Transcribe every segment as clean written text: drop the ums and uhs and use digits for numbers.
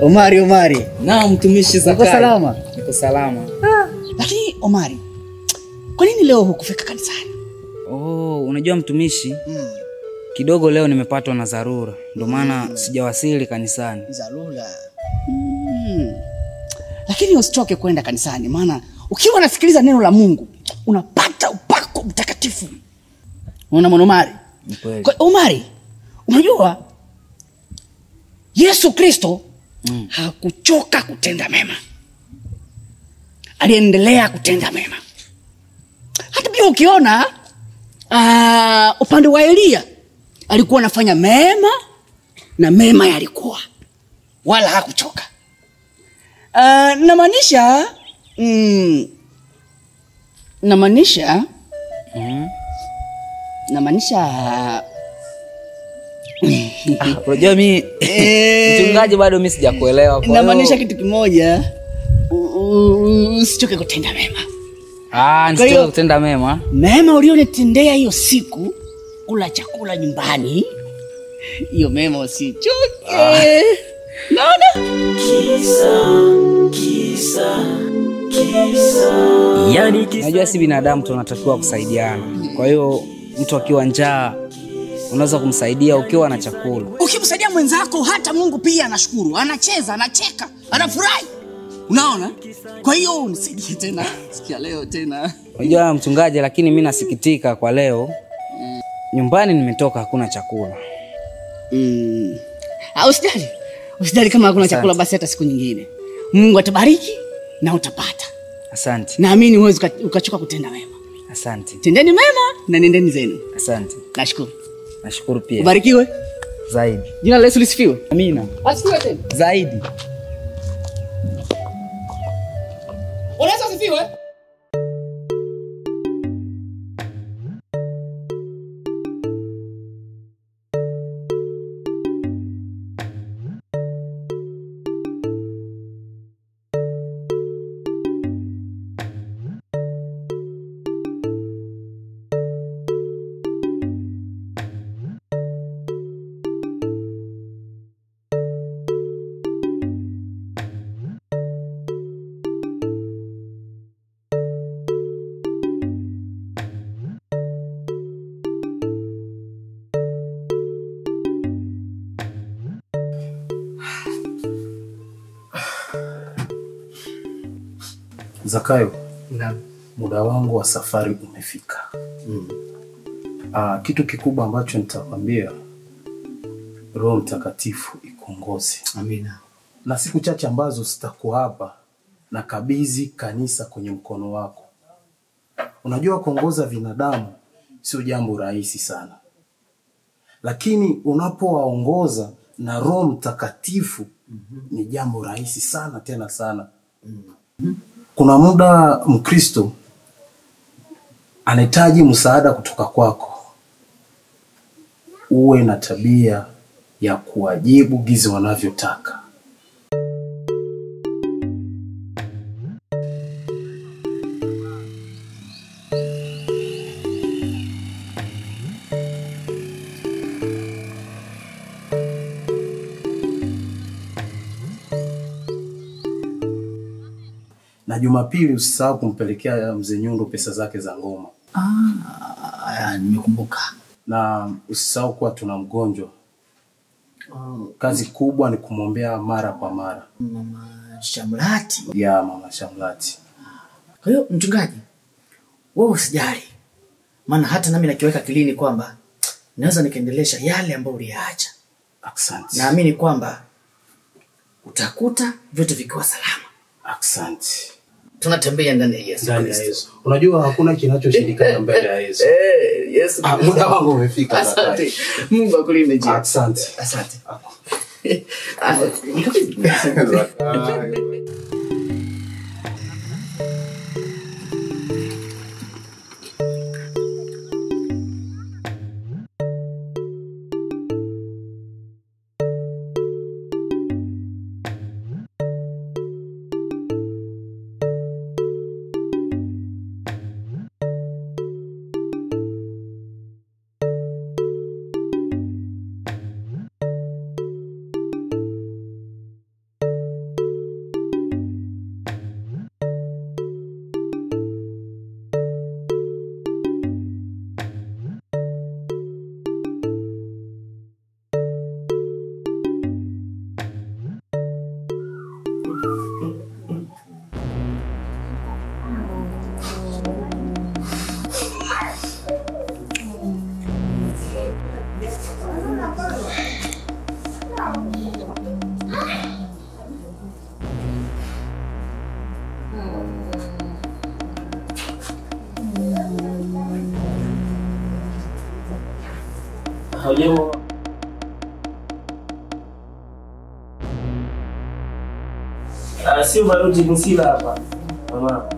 Omari. Naam mtumishi Zakai. Uko salama? Niko salama. Lakini Omari, kwa nini leo hukufika kanisani? Unajua mtumishi? Kidogo leo nimepatwa na dharura. Ndio maana sijawasili kanisani. Dharura. Lakini usichoke kwenda kanisani, maana ukiwa unasikiliza neno la Mungu unapata upako mtakatifu. Unaona Omari? Kwa Omari, unajua Yesu Kristo hakuchoka kutenda mema. Aliendelea kutenda mema. Hata pia ukiona upande wa Elia alikuwa anafanya mema na mema yalikuwa, wala hakuchoka. Namaanisha unajua mimi mchungaji bado mimi sijakuelewa. Kwa hiyo namaanisha kitu kimoja, usichoke kutenda mema. Nisichoke kutenda mema. Mema ulionitendea hiyo siku, kula chakula nyumbani, hiyo mema usichoke. Naona? Najua si binadamu tunatakiwa kusaidiana. Kwa hiyo mtu akiwa njaa unaweza kumsaidia ukiwa na chakula. Ukimsaidia mwenzako hata Mungu pia anashukuru, anacheza, anacheka, anafurahi. Unaona? Kwa hiyo unisaidie tena, sikia leo tena. Unajua mchungaji, lakini mimi nasikitika kwa leo. Nyumbani nimetoka hakuna chakula. Usijali kama hakuna chakula, basi hata siku nyingine Mungu atabariki na utapata. Asante. Naamini uweze ukachoka kutenda mema. Asante. Tendeni mema na nendeni zenu. Asante. Nashukuru. Nashukuru pia. Ubarikiwe Zaidi. Jina la Yesu lisifiwe. Amina. Asifiwe tena. Zaidi. Unaweza asifiwe? Zakayo, muda wangu wa safari umefika. Kitu kikubwa ambacho nitakwambia, Roho Mtakatifu ikuongoze. Amina. Na siku chache ambazo sitakuwa hapa, na kabidhi kanisa kwenye mkono wako. Unajua kuongoza binadamu sio jambo rahisi sana. Lakini unapowaongoza na Roho Mtakatifu ni jambo rahisi sana tena sana. Kuna muda Mkristo anahitaji msaada kutoka kwako. Uwe na tabia ya kuwajibu gizi wanavyotaka. Na Jumapili usisahau kumpelekea mzee Nyundo pesa zake za ngoma. Nimekumbuka. Na usisahau kuwa tuna mgonjwa. Kazi kubwa ni kumwombea mara kwa mara. Mama Shamlati. Ya Mama Shamlati. Kwa hiyo mchungaji, wewe usijali. Maana hata nami nakiweka kilini kwamba naweza nikaendelesha yale ambayo uliyaacha. Asante. Naamini kwamba utakuta vitu vikiwa salama. Asante. Tunatembea ndani ya Yesu. Ndani ya Yesu. Unajua hakuna kinachoshindikana mbele ya Yesu. Yesu. Muda wangu umefika. Asante. Mungu akulinde jina. Asante. Asante. Wajema. Si ubarudi kusila hapa. Mama.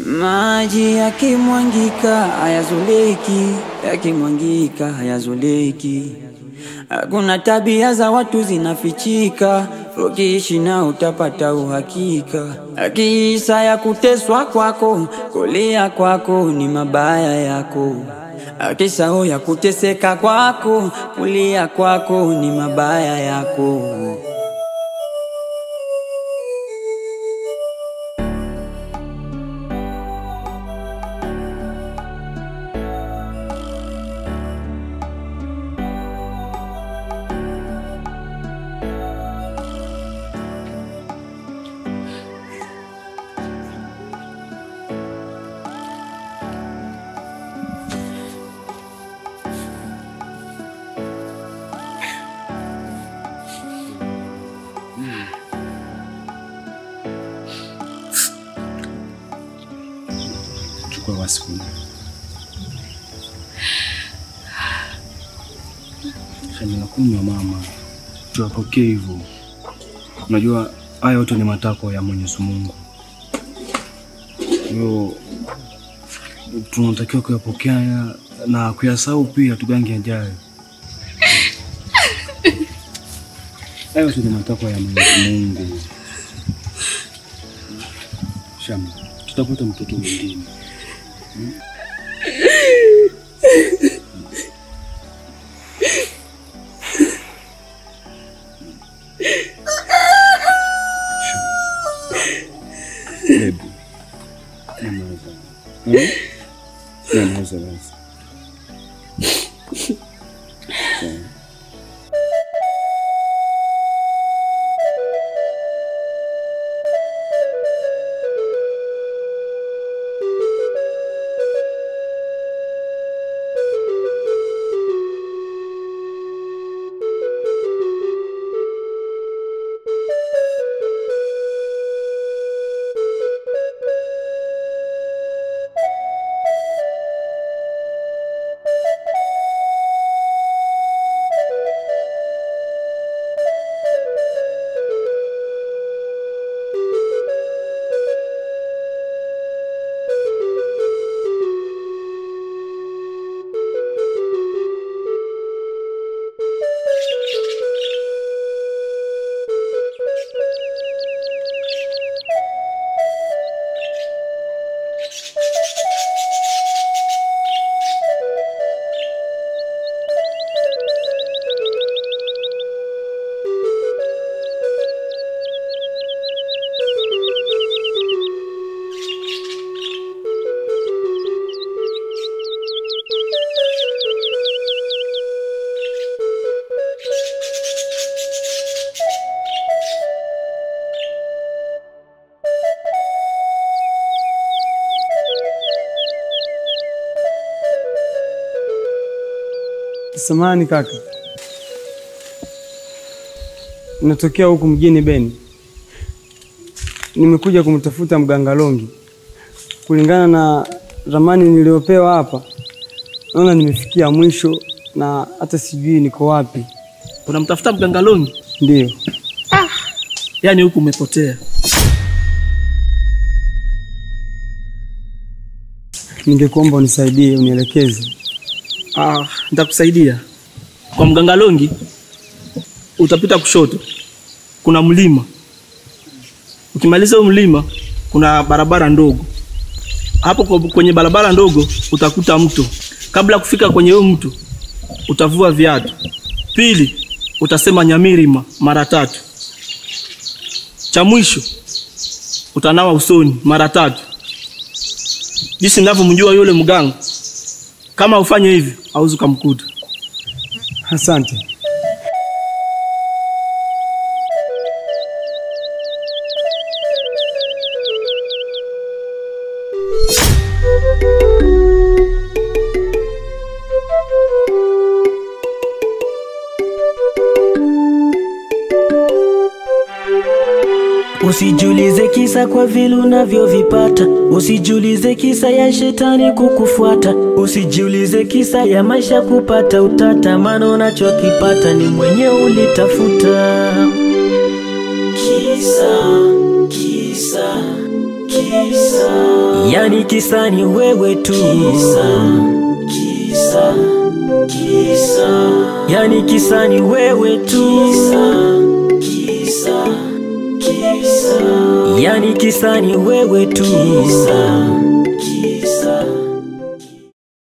Maji yakimwangika hayazoleki, yakimwangika hayazoleki. Hakuna tabia za watu zinafichika, ukiishi na utapata uhakika. Akisa ya kuteswa kwako, kulia kwako ni mabaya yako. Akisa ya kuteseka kwako, kulia kwako ni mabaya yako. Chukua wasiku. Shani nakunywa mama. Tuwapokee hivyo. Unajua haya yote ni matakwa ya Mwenyezi Mungu. Yo tunatakiwa kuyapokea na kuyasahau pia tugange yajayo. Haya yote ni matakwa ya Mwenyezi Mungu. Shama, tutapata mtoto mwingine. Baby, Namaza. Samahani kaka. Natokea huku mjini Beni. Nimekuja kumtafuta mganga Longi. Kulingana na ramani niliopewa hapa, naona nimefikia mwisho na hata sijui niko wapi. Unamtafuta mganga Longi? Ndio. Yaani huku umepotea. Ningekuomba unisaidie, unielekeze. Nitakusaidia. Kwa mganga Longi utapita kushoto. Kuna mlima. Ukimaliza huo mlima kuna barabara ndogo. Hapo kwenye barabara ndogo utakuta mto. Kabla kufika kwenye huo mto utavua viatu. Pili utasema Nyamirima mara 3. Cha mwisho utanawa usoni mara 3. Jinsi ninavyomjua yule mganga, kama ufanye hivi hauwezi kumkuta. Asante. Usijulize kisa kwa vile unavyovipata, usijulize kisa ya shetani kukufuata, usijulize kisa ya maisha kupata utata, maana unachokipata ni mwenye ulitafuta. Kisa yani kisa ni wewe tu. Yani kisa ni wewe tu. Yani kisa ni wewe tu.